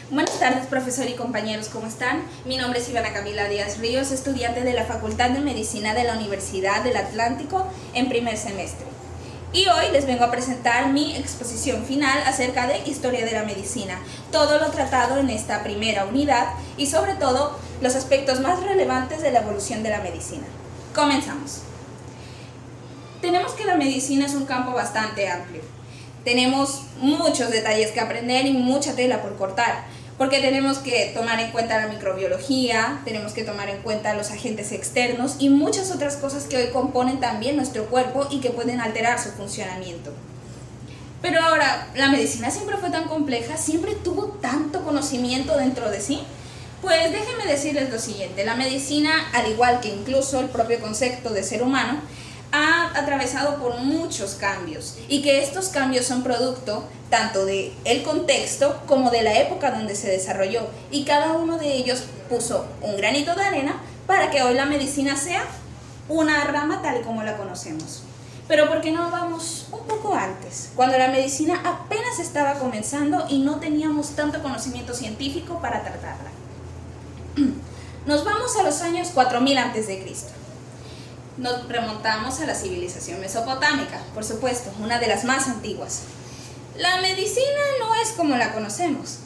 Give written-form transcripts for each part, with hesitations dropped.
Buenas tardes, profesor y compañeros, ¿cómo están? Mi nombre es Ivana Camila Díaz Ríos, estudiante de la Facultad de Medicina de la Universidad del Atlántico en primer semestre. Y hoy les vengo a presentar mi exposición final acerca de Historia de la Medicina, todo lo tratado en esta primera unidad y sobre todo los aspectos más relevantes de la evolución de la medicina. Comenzamos. Tenemos que la medicina es un campo bastante amplio. Tenemos muchos detalles que aprender y mucha tela por cortar, porque tenemos que tomar en cuenta la microbiología, tenemos que tomar en cuenta los agentes externos y muchas otras cosas que hoy componen también nuestro cuerpo y que pueden alterar su funcionamiento. Pero ahora, ¿la medicina siempre fue tan compleja? ¿Siempre tuvo tanto conocimiento dentro de sí? Pues déjenme decirles lo siguiente, la medicina, al igual que incluso el propio concepto de ser humano, ha atravesado por muchos cambios y que estos cambios son producto tanto del contexto como de la época donde se desarrolló, y cada uno de ellos puso un granito de arena para que hoy la medicina sea una rama tal como la conocemos. Pero ¿por qué no vamos un poco antes, cuando la medicina apenas estaba comenzando y no teníamos tanto conocimiento científico para tratarla? Nos vamos a los años 4000 a.C. Nos remontamos a la civilización mesopotámica, por supuesto, una de las más antiguas. La medicina no es como la conocemos.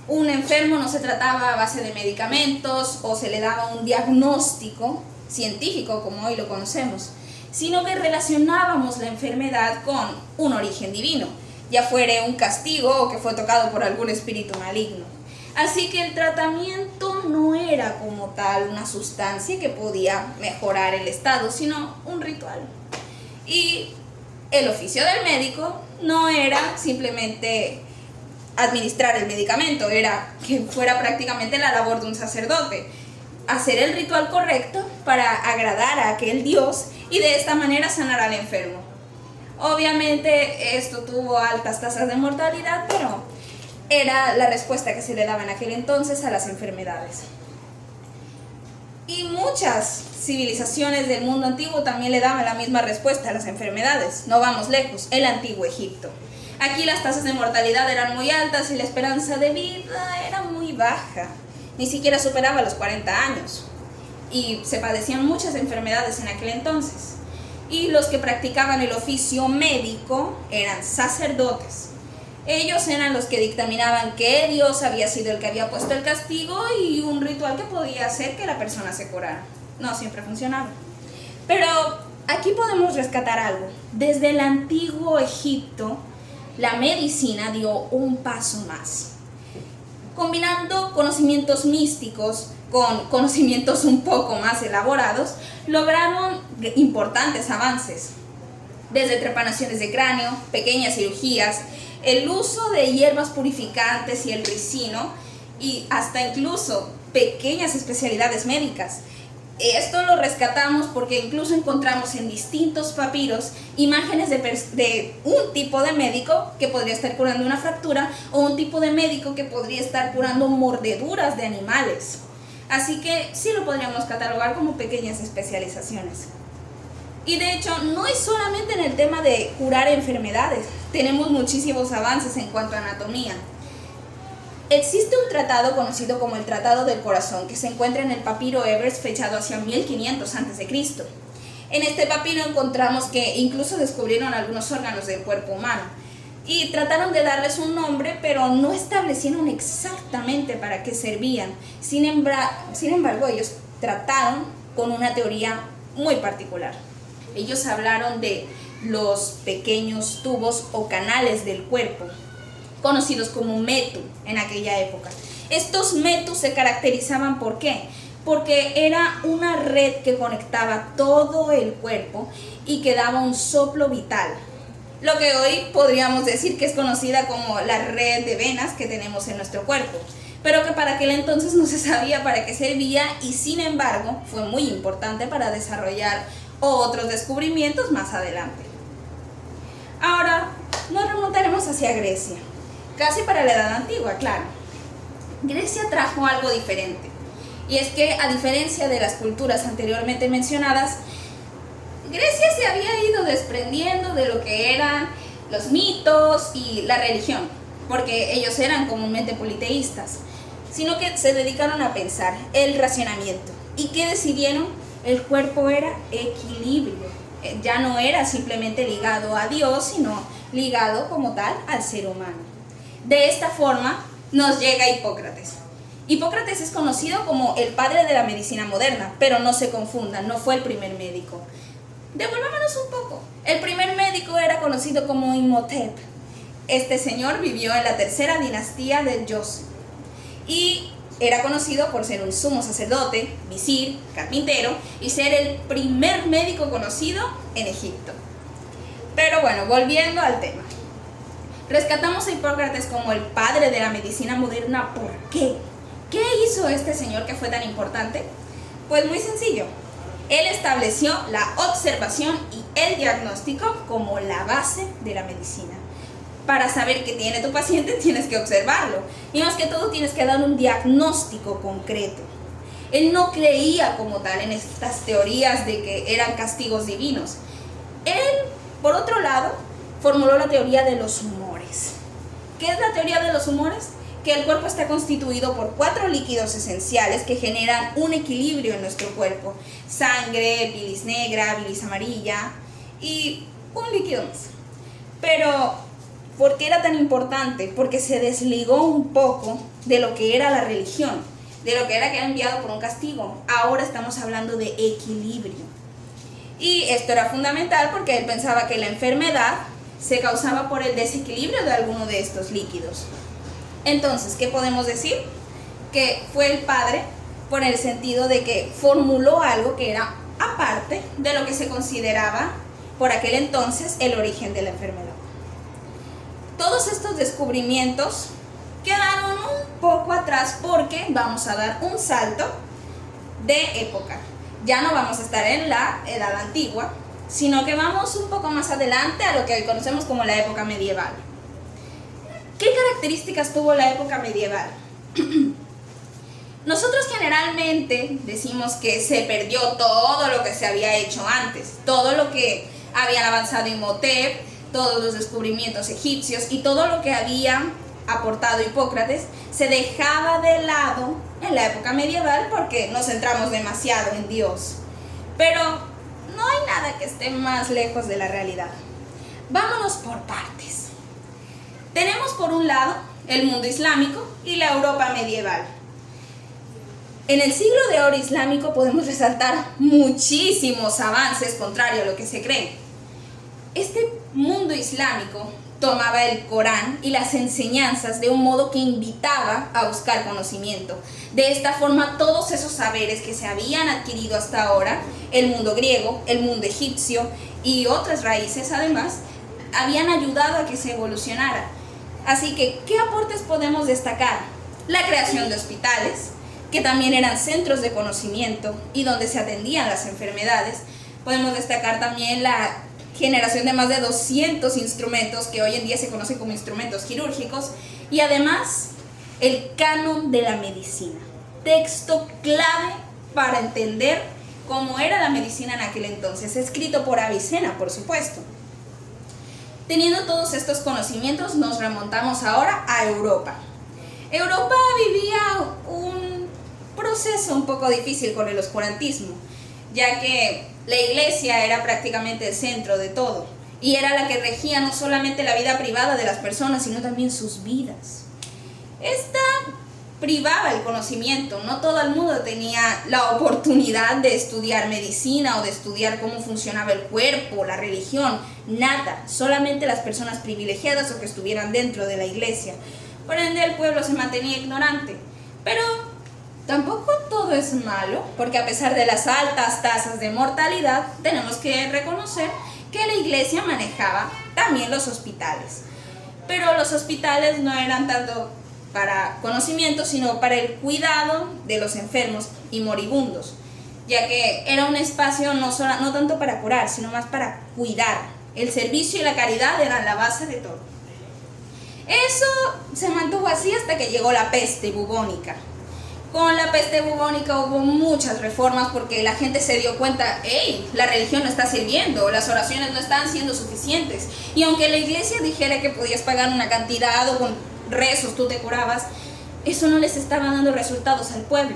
Un enfermo no se trataba a base de medicamentos o se le daba un diagnóstico científico como hoy lo conocemos, sino que relacionábamos la enfermedad con un origen divino, ya fuere un castigo o que fue tocado por algún espíritu maligno. Así que el tratamiento no era como tal una sustancia que podía mejorar el estado, sino un ritual. Y el oficio del médico no era simplemente administrar el medicamento, era que fuera prácticamente la labor de un sacerdote, hacer el ritual correcto para agradar a aquel dios y de esta manera sanar al enfermo. Obviamente esto tuvo altas tasas de mortalidad, pero era la respuesta que se le daba en aquel entonces a las enfermedades. Y muchas civilizaciones del mundo antiguo también le daban la misma respuesta a las enfermedades. No vamos lejos, el antiguo Egipto. Aquí las tasas de mortalidad eran muy altas y la esperanza de vida era muy baja. Ni siquiera superaba los 40 años. Y se padecían muchas enfermedades en aquel entonces. Y los que practicaban el oficio médico eran sacerdotes. Ellos eran los que dictaminaban que Dios había sido el que había puesto el castigo y un ritual que podía hacer que la persona se curara. No siempre funcionaba. Pero aquí podemos rescatar algo. Desde el antiguo Egipto, la medicina dio un paso más. Combinando conocimientos místicos con conocimientos un poco más elaborados, lograron importantes avances. Desde trepanaciones de cráneo, pequeñas cirugías, el uso de hierbas purificantes y el ricino, y hasta incluso pequeñas especialidades médicas. Esto lo rescatamos porque incluso encontramos en distintos papiros imágenes de un tipo de médico que podría estar curando una fractura o un tipo de médico que podría estar curando mordeduras de animales. Así que sí lo podríamos catalogar como pequeñas especializaciones. Y de hecho, no es solamente en el tema de curar enfermedades, tenemos muchísimos avances en cuanto a anatomía. Existe un tratado conocido como el Tratado del Corazón, que se encuentra en el papiro Ebers, fechado hacia 1500 a.C. En este papiro encontramos que incluso descubrieron algunos órganos del cuerpo humano y trataron de darles un nombre, pero no establecieron exactamente para qué servían. Sin embargo, ellos trataron con una teoría muy particular. Ellos hablaron de los pequeños tubos o canales del cuerpo, conocidos como metu en aquella época. Estos metus se caracterizaban ¿por qué? Porque era una red que conectaba todo el cuerpo y que daba un soplo vital. Lo que hoy podríamos decir que es conocida como la red de venas que tenemos en nuestro cuerpo, pero que para aquel entonces no se sabía para qué servía y sin embargo fue muy importante para desarrollar otros descubrimientos más adelante. Ahora nos remontaremos hacia Grecia, casi para la Edad Antigua, claro. Grecia trajo algo diferente, y es que a diferencia de las culturas anteriormente mencionadas, Grecia se había ido desprendiendo de lo que eran los mitos y la religión. porque ellos eran comúnmente politeístas, sino que se dedicaron a pensar el racionamiento. ¿Y qué decidieron? El cuerpo era equilibrio, ya no era simplemente ligado a Dios, sino ligado como tal al ser humano. De esta forma nos llega Hipócrates. Hipócrates es conocido como el padre de la medicina moderna, pero no se confundan, no fue el primer médico. Devolvámonos un poco. El primer médico era conocido como Imhotep. Este señor vivió en la tercera dinastía de Yose y era conocido por ser un sumo sacerdote, visir, carpintero y ser el primer médico conocido en Egipto. Pero bueno, volviendo al tema. Rescatamos a Hipócrates como el padre de la medicina moderna. ¿Por qué? ¿Qué hizo este señor que fue tan importante? Pues muy sencillo. Él estableció la observación y el diagnóstico como la base de la medicina. Para saber qué tiene tu paciente tienes que observarlo. Y más que todo tienes que dar un diagnóstico concreto. Él no creía como tal en estas teorías de que eran castigos divinos. Él, por otro lado, formuló la teoría de los humores. ¿Qué es la teoría de los humores? Que el cuerpo está constituido por 4 líquidos esenciales que generan un equilibrio en nuestro cuerpo. Sangre, bilis negra, bilis amarilla y un líquido más. Pero, ¿por qué era tan importante? Porque se desligó un poco de lo que era la religión, de lo que era que era enviado por un castigo. Ahora estamos hablando de equilibrio. Y esto era fundamental porque él pensaba que la enfermedad se causaba por el desequilibrio de alguno de estos líquidos. Entonces, ¿qué podemos decir? Que fue el padre por el sentido de que formuló algo que era aparte de lo que se consideraba por aquel entonces el origen de la enfermedad. Todos estos descubrimientos quedaron un poco atrás porque vamos a dar un salto de época. Ya no vamos a estar en la Edad Antigua, sino que vamos un poco más adelante a lo que hoy conocemos como la época medieval. ¿Qué características tuvo la época medieval? Nosotros generalmente decimos que se perdió todo lo que se había hecho antes, todo lo que habían avanzado Imhotep, todos los descubrimientos egipcios y todo lo que había aportado Hipócrates se dejaba de lado en la época medieval porque nos centramos demasiado en Dios. Pero no hay nada que esté más lejos de la realidad. Vámonos por partes. Tenemos por un lado el mundo islámico y la Europa medieval. En el siglo de oro islámico podemos resaltar muchísimos avances contrario a lo que se cree. Este mundo islámico tomaba el Corán y las enseñanzas de un modo que invitaba a buscar conocimiento. De esta forma, todos esos saberes que se habían adquirido hasta ahora, el mundo griego, el mundo egipcio y otras raíces además, habían ayudado a que se evolucionara. Así que, ¿qué aportes podemos destacar? La creación de hospitales, que también eran centros de conocimiento y donde se atendían las enfermedades. Podemos destacar también la generación de más de 200 instrumentos que hoy en día se conocen como instrumentos quirúrgicos y además el canon de la medicina, texto clave para entender cómo era la medicina en aquel entonces, escrito por Avicena, por supuesto. Teniendo todos estos conocimientos, nos remontamos ahora a Europa. Europa vivía un proceso un poco difícil con el oscurantismo, ya que la iglesia era prácticamente el centro de todo y era la que regía no solamente la vida privada de las personas, sino también sus vidas. Esta privaba el conocimiento, no todo el mundo tenía la oportunidad de estudiar medicina o de estudiar cómo funcionaba el cuerpo, la religión, nada, solamente las personas privilegiadas o que estuvieran dentro de la iglesia. Por ende el pueblo se mantenía ignorante, pero tampoco todo es malo, porque a pesar de las altas tasas de mortalidad, tenemos que reconocer que la iglesia manejaba también los hospitales. Pero los hospitales no eran tanto para conocimiento, sino para el cuidado de los enfermos y moribundos, ya que era un espacio no tanto para curar, sino más para cuidar. El servicio y la caridad eran la base de todo. Eso se mantuvo así hasta que llegó la peste bubónica. Con la peste bubónica hubo muchas reformas porque la gente se dio cuenta, hey, la religión no está sirviendo, las oraciones no están siendo suficientes. Y aunque la iglesia dijera que podías pagar una cantidad o rezos tú te curabas, eso no les estaba dando resultados al pueblo.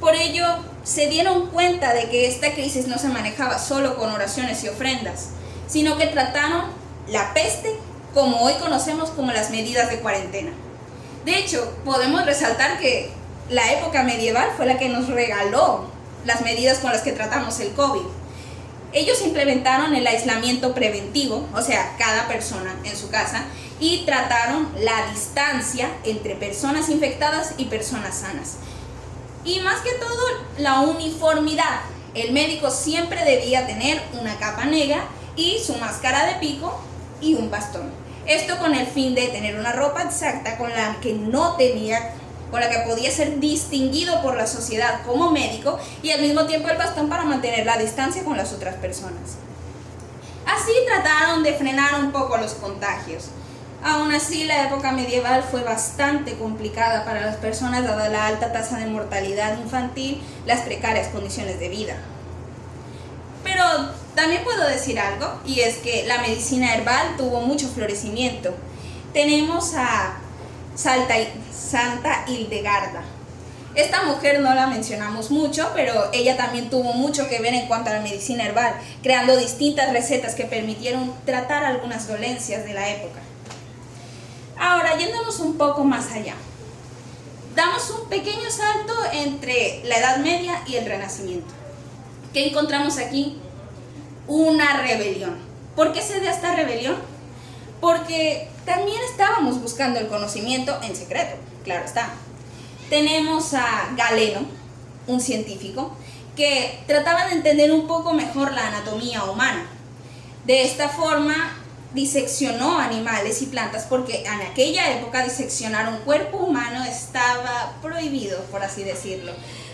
Por ello, se dieron cuenta de que esta crisis no se manejaba solo con oraciones y ofrendas, sino que trataron la peste como hoy conocemos como las medidas de cuarentena. De hecho, podemos resaltar que la época medieval fue la que nos regaló las medidas con las que tratamos el COVID. Ellos implementaron el aislamiento preventivo, o sea, cada persona en su casa, y trataron la distancia entre personas infectadas y personas sanas. Y más que todo, la uniformidad. El médico siempre debía tener una capa negra y su máscara de pico y un bastón. Esto con el fin de tener una ropa exacta con la que podía ser distinguido por la sociedad como médico, y al mismo tiempo el bastón para mantener la distancia con las otras personas. Así trataron de frenar un poco los contagios. Aún así, la época medieval fue bastante complicada para las personas dada la alta tasa de mortalidad infantil, las precarias condiciones de vida. Pero también puedo decir algo, y es que la medicina herbal tuvo mucho florecimiento. Tenemos a Santa Hildegarda. Esta mujer no la mencionamos mucho, pero ella también tuvo mucho que ver en cuanto a la medicina herbal, creando distintas recetas que permitieron tratar algunas dolencias de la época. Ahora, yéndonos un poco más allá, damos un pequeño salto entre la Edad Media y el Renacimiento. ¿Qué encontramos aquí? Una rebelión. ¿Por qué se da esta rebelión? Porque también estábamos buscando el conocimiento en secreto, claro está. Tenemos a Galeno, un científico, que trataba de entender un poco mejor la anatomía humana. De esta forma, diseccionó animales y plantas, porque en aquella época diseccionar un cuerpo humano estaba prohibido, por así decirlo.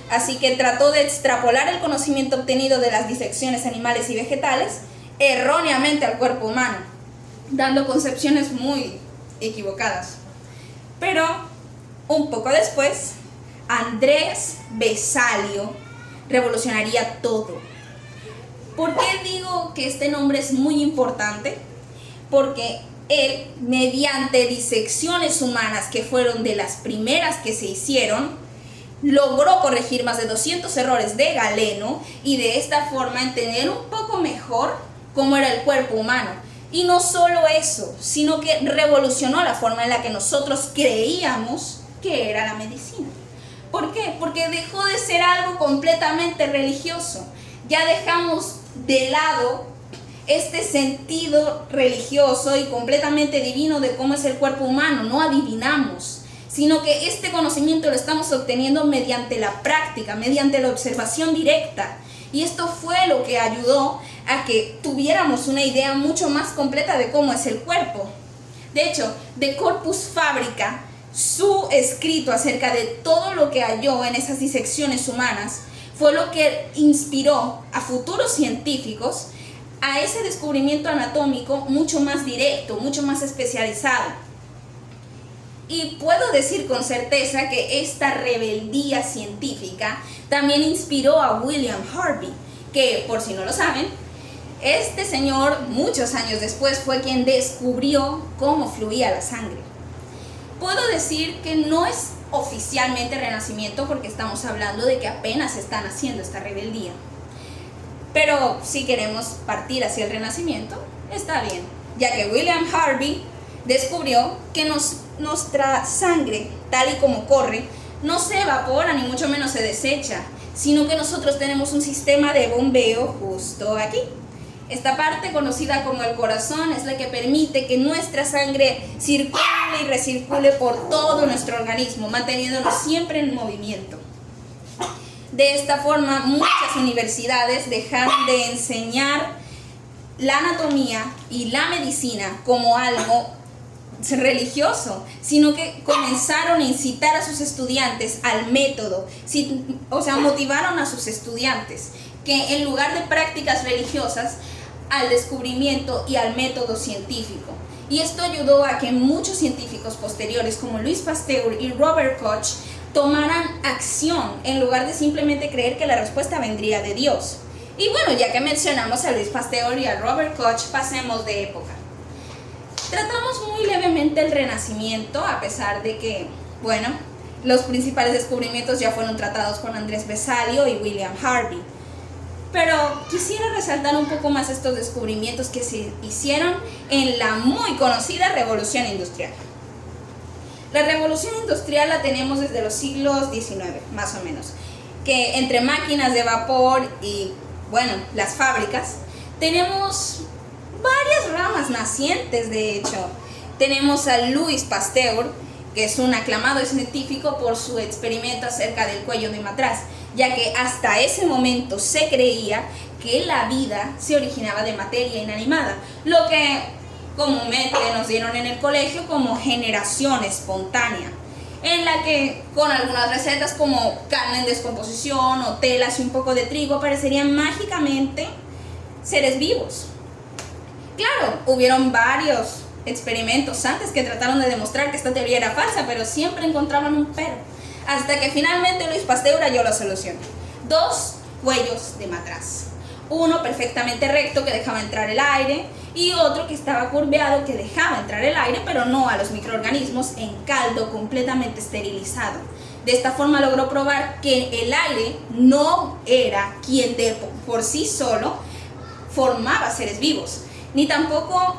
Así que trató de extrapolar el conocimiento obtenido de las disecciones animales y vegetales erróneamente al cuerpo humano, dando concepciones muy equivocadas. Pero un poco después, Andrés Vesalio revolucionaría todo. ¿Por qué digo que este nombre es muy importante? Porque él, mediante disecciones humanas que fueron de las primeras que se hicieron, logró corregir más de 200 errores de Galeno y de esta forma entender un poco mejor cómo era el cuerpo humano. Y no solo eso, sino que revolucionó la forma en la que nosotros creíamos que era la medicina. ¿Por qué? Porque dejó de ser algo completamente religioso. Ya dejamos de lado este sentido religioso y completamente divino de cómo es el cuerpo humano. No adivinamos, sino que este conocimiento lo estamos obteniendo mediante la práctica, mediante la observación directa. Y esto fue lo que ayudó a que tuviéramos una idea mucho más completa de cómo es el cuerpo. De hecho, De Corpus Fabrica, su escrito acerca de todo lo que halló en esas disecciones humanas, fue lo que inspiró a futuros científicos a ese descubrimiento anatómico mucho más directo, mucho más especializado. Y puedo decir con certeza que esta rebeldía científica también inspiró a William Harvey, que, por si no lo saben, este señor muchos años después fue quien descubrió cómo fluía la sangre. Puedo decir que no es oficialmente renacimiento porque estamos hablando de que apenas están haciendo esta rebeldía. Pero si queremos partir hacia el renacimiento, está bien, ya que William Harvey descubrió que nuestra sangre, tal y como corre, no se evapora ni mucho menos se desecha, sino que nosotros tenemos un sistema de bombeo justo aquí. Esta parte, conocida como el corazón, es la que permite que nuestra sangre circule y recircule por todo nuestro organismo, manteniéndonos siempre en movimiento. De esta forma, muchas universidades dejaron de enseñar la anatomía y la medicina como algo religioso, sino que comenzaron a incitar a sus estudiantes al método, motivaron a sus estudiantes que en lugar de prácticas religiosas, al descubrimiento y al método científico. Y esto ayudó a que muchos científicos posteriores como Louis Pasteur y Robert Koch tomaran acción en lugar de simplemente creer que la respuesta vendría de Dios. Y bueno, ya que mencionamos a Louis Pasteur y a Robert Koch, pasemos de época. Tratamos muy levemente el Renacimiento, a pesar de que, bueno, los principales descubrimientos ya fueron tratados por Andrés Vesalio y William Harvey. Pero quisiera resaltar un poco más estos descubrimientos que se hicieron en la muy conocida Revolución Industrial. La Revolución Industrial la tenemos desde los siglos XIX, más o menos, que entre máquinas de vapor y, bueno, las fábricas, tenemos varias ramas nacientes. De hecho, tenemos a Louis Pasteur, que es un aclamado científico por su experimento acerca del cuello de matraz, ya que hasta ese momento se creía que la vida se originaba de materia inanimada, lo que comúnmente nos dieron en el colegio como generación espontánea, en la que con algunas recetas como carne en descomposición o telas y un poco de trigo aparecerían mágicamente seres vivos. Claro, hubieron varios experimentos antes que trataron de demostrar que esta teoría era falsa, pero siempre encontraban un pero, hasta que finalmente Louis Pasteur halló la solución: 2 cuellos de matraz, uno perfectamente recto que dejaba entrar el aire y otro que estaba curveado que dejaba entrar el aire, pero no a los microorganismos, en caldo completamente esterilizado. De esta forma logró probar que el aire no era quien de por sí solo formaba seres vivos, ni tampoco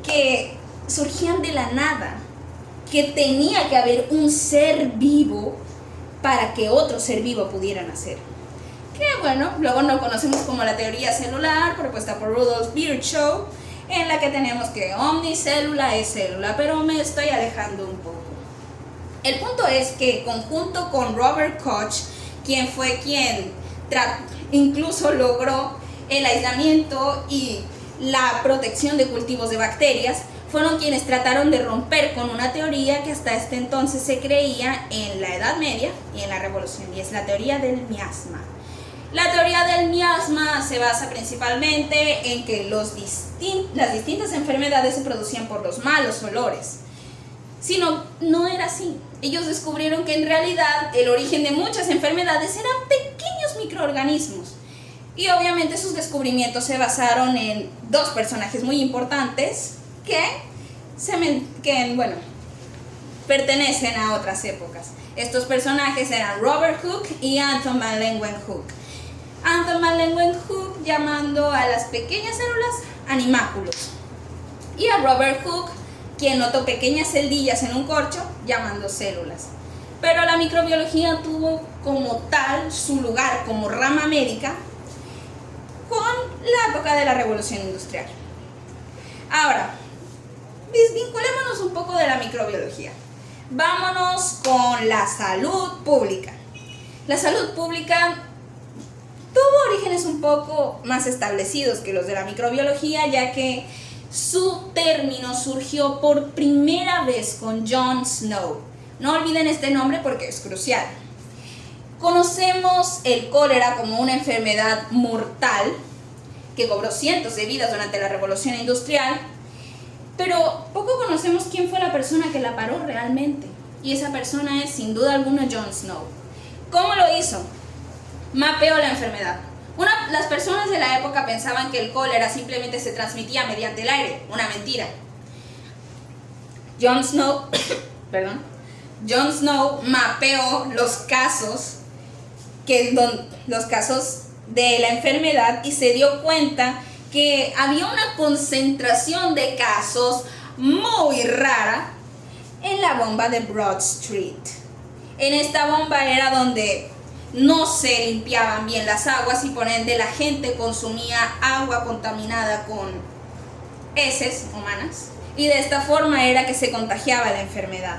que surgían de la nada, que tenía que haber un ser vivo para que otro ser vivo pudiera nacer. Que bueno, luego lo conocemos como la teoría celular, propuesta por Rudolf Virchow, en la que tenemos que omnicélula es célula, pero me estoy alejando un poco. El punto es que, conjunto con Robert Koch, quien fue quien incluso logró el aislamiento y la protección de cultivos de bacterias, fueron quienes trataron de romper con una teoría que hasta este entonces se creía en la Edad Media y en la Revolución, y es la teoría del miasma. La teoría del miasma se basa principalmente en que las distintas enfermedades se producían por los malos olores. Sino, no era así. Ellos descubrieron que en realidad el origen de muchas enfermedades eran pequeños microorganismos. Y obviamente sus descubrimientos se basaron en 2 personajes muy importantes que pertenecen a otras épocas. Estos personajes eran Robert Hooke y Anton van Leeuwenhoek. Anton van Leeuwenhoek llamando a las pequeñas células animáculos, y a Robert Hooke, quien notó pequeñas celdillas en un corcho, llamando células. Pero la microbiología tuvo como tal su lugar como rama médica con la época de la Revolución Industrial. Ahora, desvinculémonos un poco de la microbiología. Vámonos con la salud pública. La salud pública tuvo orígenes un poco más establecidos que los de la microbiología, ya que su término surgió por primera vez con John Snow. No olviden este nombre porque es crucial. Conocemos el cólera como una enfermedad mortal que cobró cientos de vidas durante la Revolución Industrial, pero poco conocemos quién fue la persona que la paró realmente. Y esa persona es sin duda alguna John Snow. ¿Cómo lo hizo? Mapeó la enfermedad. Las personas de la época pensaban que el cólera simplemente se transmitía mediante el aire. Una mentira. John Snow mapeó los casos de la enfermedad y se dio cuenta que había una concentración de casos muy rara en la bomba de Broad Street. En esta bomba era donde no se limpiaban bien las aguas y por ende la gente consumía agua contaminada con heces humanas, y de esta forma era que se contagiaba la enfermedad.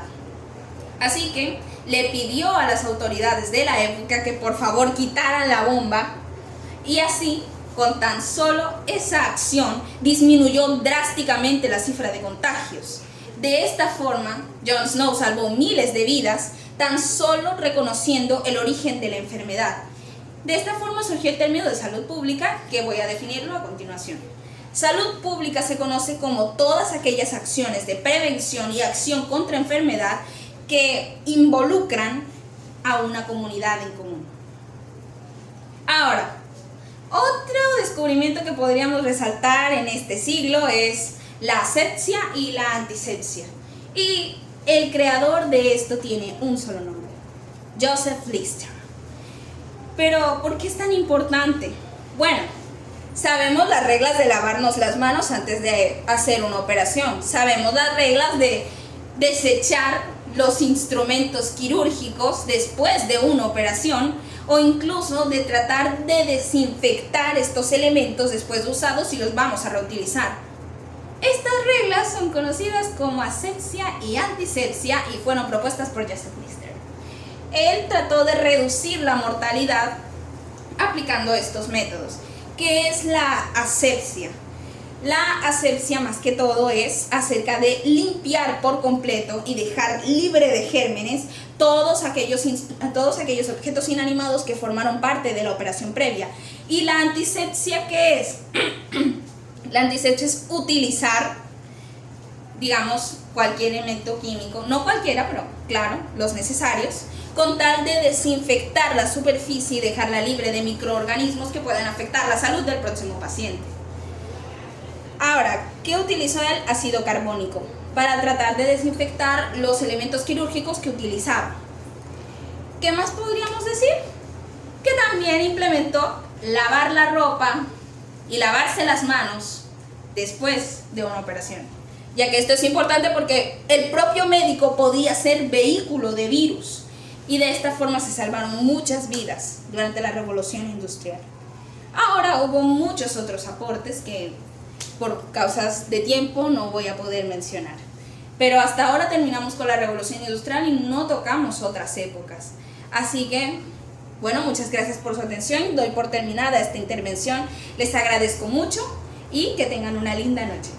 Así que le pidió a las autoridades de la época que por favor quitaran la bomba, y así, con tan solo esa acción, disminuyó drásticamente la cifra de contagios. De esta forma, John Snow salvó miles de vidas tan solo reconociendo el origen de la enfermedad. De esta forma surgió el término de salud pública, que voy a definirlo a continuación. Salud pública se conoce como todas aquellas acciones de prevención y acción contra enfermedad que involucran a una comunidad en común. Ahora, otro descubrimiento que podríamos resaltar en este siglo es la asepsia y la antisepsia. Y el creador de esto tiene un solo nombre: Joseph Lister. Pero, ¿por qué es tan importante? Bueno, sabemos las reglas de lavarnos las manos antes de hacer una operación. Sabemos las reglas de desechar los instrumentos quirúrgicos después de una operación, o incluso de tratar de desinfectar estos elementos después de usados si los vamos a reutilizar. Estas reglas son conocidas como asepsia y antisepsia y fueron propuestas por Joseph Lister. Él trató de reducir la mortalidad aplicando estos métodos. ¿Qué es la asepsia? La asepsia, más que todo, es acerca de limpiar por completo y dejar libre de gérmenes todos aquellos objetos inanimados que formaron parte de la operación previa. ¿Y la antisepsia qué es? La antisepsia es utilizar, digamos, cualquier elemento químico, no cualquiera, pero claro, los necesarios, con tal de desinfectar la superficie y dejarla libre de microorganismos que pueden afectar la salud del próximo paciente. Ahora, ¿qué utilizó él? Ácido carbónico para tratar de desinfectar los elementos quirúrgicos que utilizaba. ¿Qué más podríamos decir? Que también implementó lavar la ropa y lavarse las manos después de una operación, ya que esto es importante porque el propio médico podía ser vehículo de virus, y de esta forma se salvaron muchas vidas durante la revolución industrial. Ahora hubo muchos otros aportes que por causas de tiempo no voy a poder mencionar, pero hasta ahora terminamos con la revolución industrial y no tocamos otras épocas. Así que, bueno, muchas gracias por su atención. Doy por terminada esta intervención. Les agradezco mucho y que tengan una linda noche.